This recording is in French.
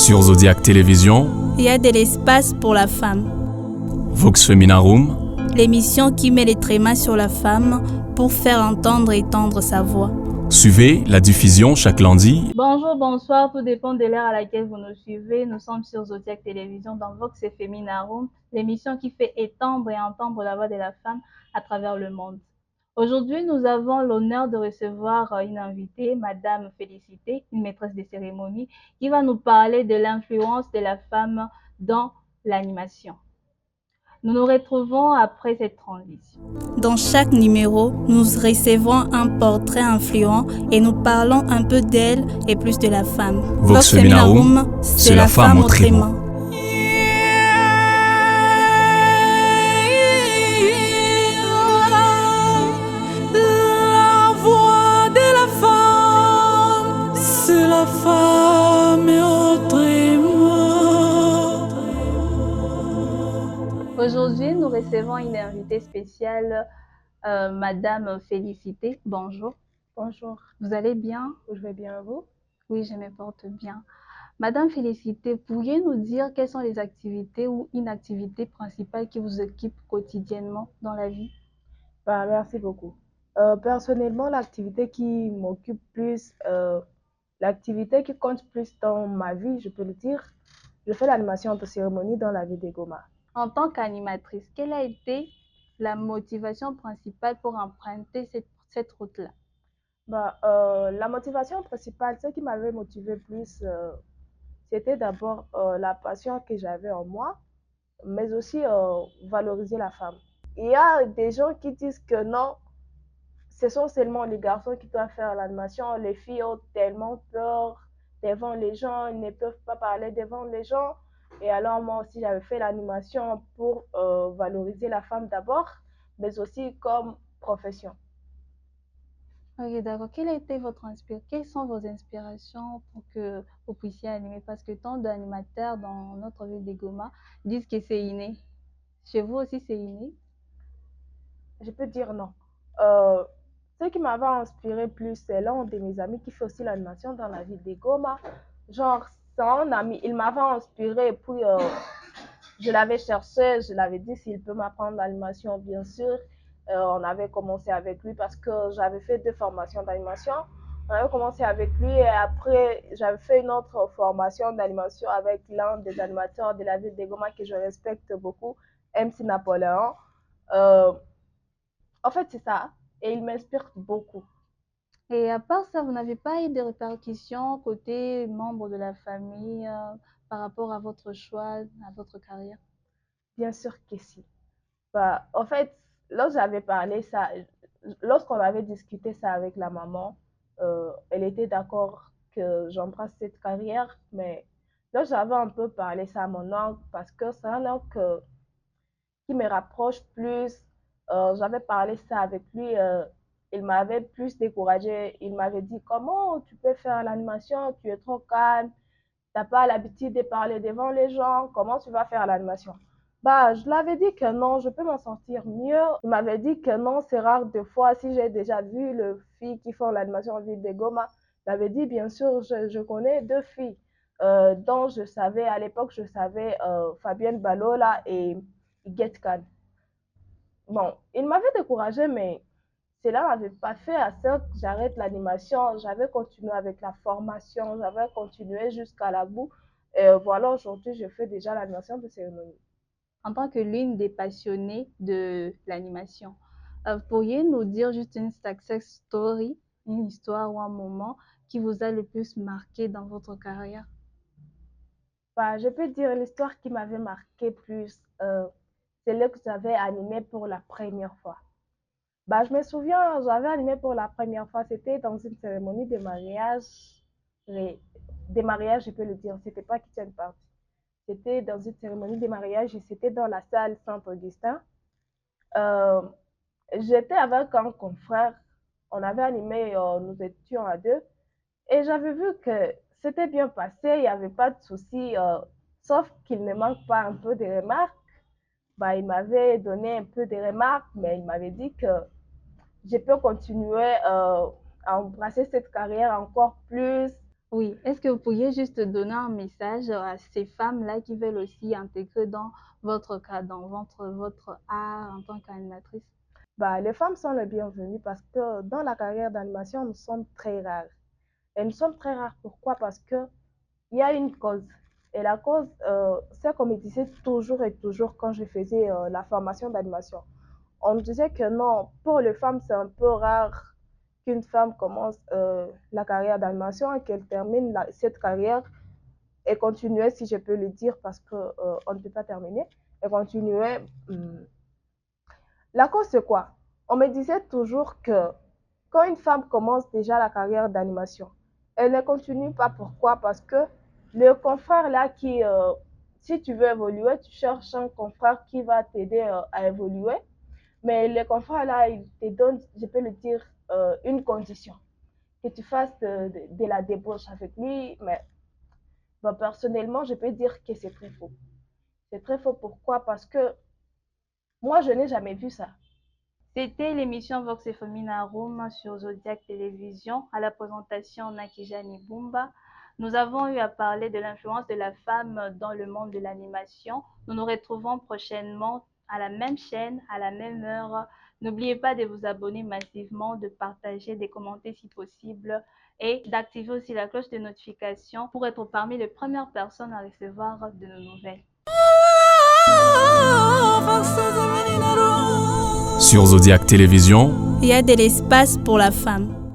Sur Zodiac Télévision, il y a de l'espace pour la femme. Vox Feminarum, L'émission qui met les trémas sur la femme pour faire entendre et tendre sa voix. suivez la diffusion chaque lundi. Bonjour, bonsoir, tout dépend de l'heure à laquelle vous nous suivez. Nous sommes sur Zodiac Télévision dans Vox Feminarum, l'émission qui fait étendre et entendre la voix de la femme à travers le monde. Aujourd'hui, nous avons l'honneur de recevoir une invitée, Madame Félicité, une maîtresse de cérémonie, qui va nous parler de l'influence de la femme dans l'animation. Nous nous retrouvons après cette transition. Dans chaque numéro, nous recevons un portrait influent et nous parlons un peu d'elle et plus de la femme. Vox Feminarum, c'est la femme autrement. La voix de la femme, c'est la femme autrement. Aujourd'hui, nous recevons une invitée spéciale, Madame Félicité. Bonjour. Bonjour, Vous allez bien? je vais bien vous? Oui, je me porte bien. Madame Félicité, pourriez nous dire quelles sont les activités ou inactivités principales qui vous occupent quotidiennement dans la vie? Merci beaucoup. Personnellement, l'activité qui m'occupe plus, l'activité qui compte plus dans ma vie, je peux le dire, je fais l'animation de cérémonie dans la ville de Goma. En tant qu'animatrice, quelle a été la motivation principale pour emprunter cette route-là? La motivation principale, ce qui m'avait motivé plus, c'était d'abord la passion que j'avais en moi, mais aussi valoriser la femme. Il y a des gens qui disent que non, ce sont seulement les garçons qui doivent faire l'animation. Les filles ont tellement peur devant les gens, ils ne peuvent pas parler devant les gens. Et alors moi aussi, j'avais fait l'animation pour valoriser la femme d'abord, mais aussi comme profession. Ok, d'accord. Quelles sont vos inspirations pour que vous puissiez animer? Parce que tant d'animateurs dans notre ville de Goma disent que c'est inné. Chez vous aussi, c'est inné? Je peux dire non. Euh, Ce qui m'avait inspiré plus, c'est l'un de mes amis qui fait aussi l'animation dans la ville de Goma. Genre, c'est un ami, il m'avait inspiré, puis je l'avais cherché, je l'avais dit s'il peut m'apprendre l'animation, bien sûr. On avait commencé avec lui parce que j'avais fait 2 formations d'animation. On avait commencé avec lui et après, j'avais fait une autre formation d'animation avec l'un des animateurs de la ville de Goma que je respecte beaucoup, MC Napoléon. Euh, En fait, c'est ça. Et il m'inspire beaucoup. Et à part ça, vous n'avez pas eu de répercussions côté membre de la famille par rapport à votre choix, à votre carrière? Bien sûr que si. En fait, lorsqu'on avait discuté ça avec la maman, elle était d'accord que j'embrasse cette carrière, mais là, j'avais un peu parlé ça à mon oncle parce que c'est un oncle qui me rapproche plus. J'avais parlé ça avec lui. Il m'avait plus découragée. Il m'avait dit, comment tu peux faire l'animation? Tu es trop calme. Tu n'as pas l'habitude de parler devant les gens. Comment tu vas faire l'animation? Je l'avais dit que non, je peux m'en sortir mieux. Il m'avait dit que non, c'est rare de fois. Si j'ai déjà vu les filles qui font l'animation en ville de Goma, j'avais dit, bien sûr, je connais 2 filles dont je savais, à l'époque, je savais Fabienne Balola et Get Khan. Bon, il m'avait découragée, mais cela n'avait pas fait à ça que j'arrête l'animation. J'avais continué avec la formation, j'avais continué jusqu'à la bout. Et voilà, aujourd'hui, je fais déjà l'animation de cérémonie. En tant que l'une des passionnées de l'animation, pourriez nous dire juste une success story, une histoire ou un moment qui vous a le plus marqué dans votre carrière? Je peux dire l'histoire qui m'avait marqué plus, c'est là que j'avais animé pour la première fois. Je me souviens, j'avais animé pour la première fois, c'était dans une cérémonie de mariage, et- des mariages, je peux le dire, c'était pas kitchen party. C'était dans une cérémonie de mariage et c'était dans la salle Saint-Augustin. Euh, J'étais avec un confrère, on avait animé, nous étions à 2 et j'avais vu que c'était bien passé, il n'y avait pas de souci, sauf qu'il ne manque pas un peu de remarques. Il m'avait donné un peu de remarques, mais il m'avait dit que je peux continuer à embrasser cette carrière encore plus Oui, est-ce que vous pourriez juste donner un message à ces femmes-là qui veulent aussi intégrer dans votre cas, dans votre art en tant qu'animatrice? Bah, les femmes sont les bienvenues parce que dans la carrière d'animation, nous sommes très rares. Et nous sommes très rares, pourquoi? Parce que il y a une cause. Et la cause, c'est comme je disais toujours et toujours quand je faisais la formation d'animation. On me disait que non, pour les femmes, c'est un peu rare qu'une femme commence la carrière d'animation et qu'elle termine cette carrière et continuer, si je peux le dire, parce qu'on on ne peut pas terminer, et continuer. La cause, c'est quoi? On me disait toujours que quand une femme commence déjà la carrière d'animation, elle ne continue pas. Pourquoi? Parce que le confrère là si tu veux évoluer, tu cherches un confrère qui va t'aider à évoluer. Mais le confrère là, il te donne, je peux le dire, une condition, que tu fasses de la débauche avec lui. Mais bon, personnellement, je peux dire que c'est très faux. C'est très faux. Pourquoi? Parce que moi, je n'ai jamais vu ça. C'était l'émission Vox et Femina Room sur Zodiac Télévision. À la présentation, Nakijani Bumba. Nous avons eu à parler de l'influence de la femme dans le monde de l'animation. Nous nous retrouvons prochainement à la même chaîne, à la même heure. N'oubliez pas de vous abonner massivement, de partager, de commenter si possible et d'activer aussi la cloche de notification pour être parmi les premières personnes à recevoir de nos nouvelles. Sur Zodiac Télévision, il y a de l'espace pour la femme.